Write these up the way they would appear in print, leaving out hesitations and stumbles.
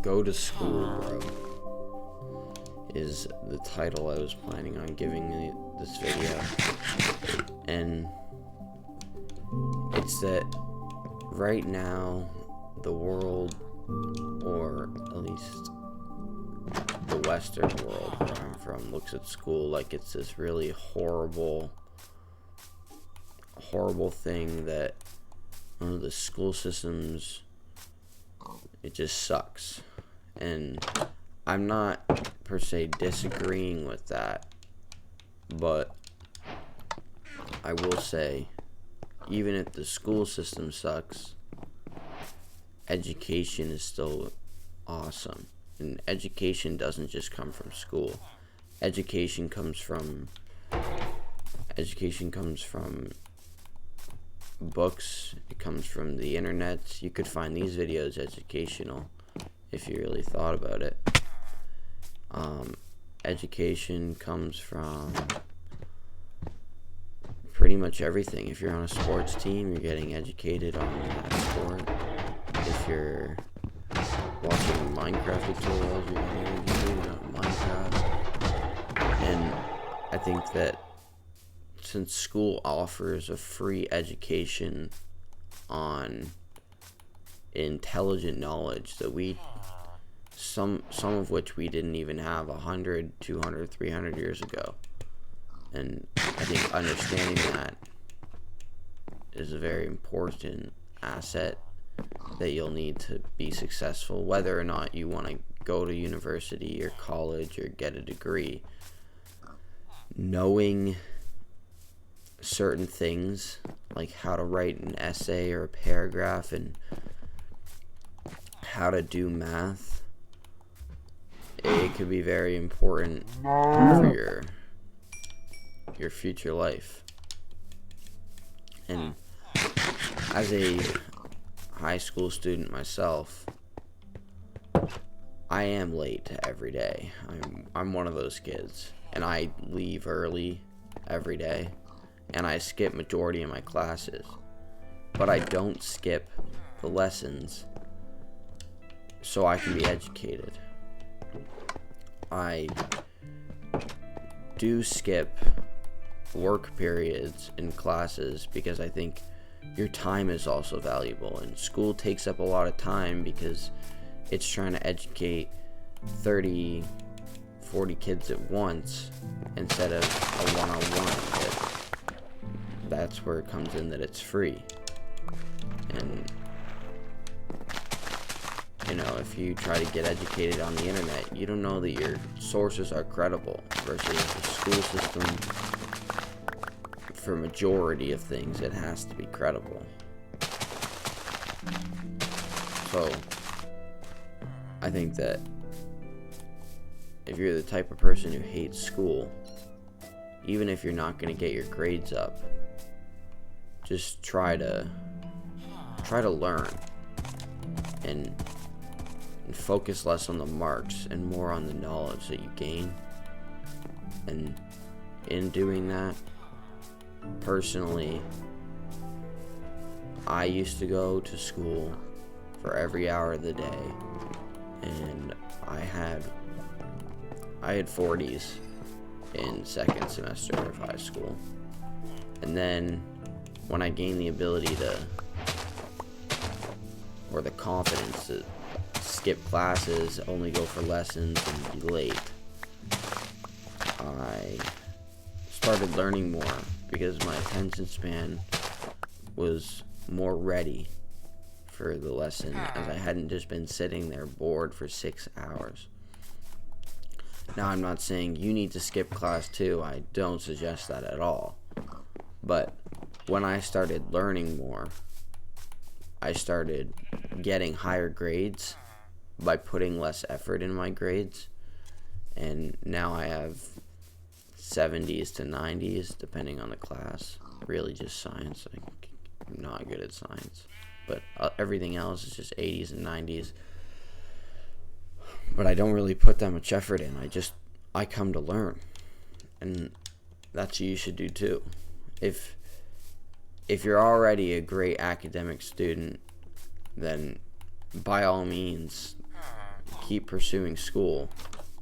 Go to School, Bro is the title I was planning on giving this video. And it's that right now, the world, or at least the Western world where I'm from, looks at school like it's this really horrible thing that the school systems, it just sucks. And I'm not per se disagreeing with that, but I will say, even if the school system sucks, education is still awesome. And education doesn't just come from school. Education comes from books. It comes from the internet. You could find these videos educational if you really thought about it. Education comes from pretty much everything. If you're on a sports team, you're getting educated on that sport. If you're watching Minecraft tutorials, you're getting educated on Minecraft. And I think that since school offers a free education on intelligent knowledge that some of which we didn't even have 100, 200, 300 years ago. And I think understanding that is a very important asset that you'll need to be successful, whether or not you want to go to university or college or get a degree. Knowing certain things, like how to write an essay or a paragraph and how to do math, it could be very important for your future life. And as a high school student myself, I am late every day. I'm one of those kids, and I leave early every day, and I skip majority of my classes, but I don't skip the lessons so I can be educated. I do skip work periods in classes because I think your time is also valuable, and school takes up a lot of time because it's trying to educate 30, 40 kids at once instead of a one-on-one. That's where it comes in that it's free. And if you try to get educated on the internet, you don't know that your sources are credible, versus the school system, for majority of things, it has to be credible. So I think that if you're the type of person who hates school, even if you're not going to get your grades up, just try to learn and focus less on the marks and more on the knowledge that you gain. And in doing that, personally, I used to go to school for every hour of the day, and I had 40s in second semester of high school. And then when I gained the ability or the confidence to skip classes, only go for lessons, and be late, I started learning more because my attention span was more ready for the lesson, as I hadn't just been sitting there bored for 6 hours. Now, I'm not saying you need to skip class too. I don't suggest that at all. But when I started learning more, I started getting higher grades by putting less effort in my grades. And now I have 70s to 90s, depending on the class. Really just science. I'm not good at science. But everything else is just 80s and 90s. But I don't really put that much effort in. I come to learn. And that's what you should do too. If you're already a great academic student, then by all means, keep pursuing school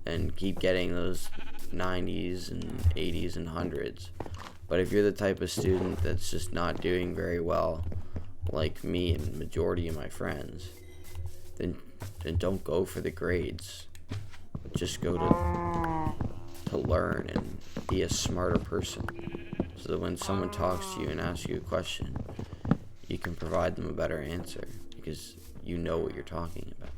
and keep getting those 90s and 80s and 100s. But if you're the type of student that's just not doing very well, like me and the majority of my friends, then don't go for the grades. Just go to learn and be a smarter person, so that when someone talks to you and asks you a question, you can provide them a better answer because you know what you're talking about.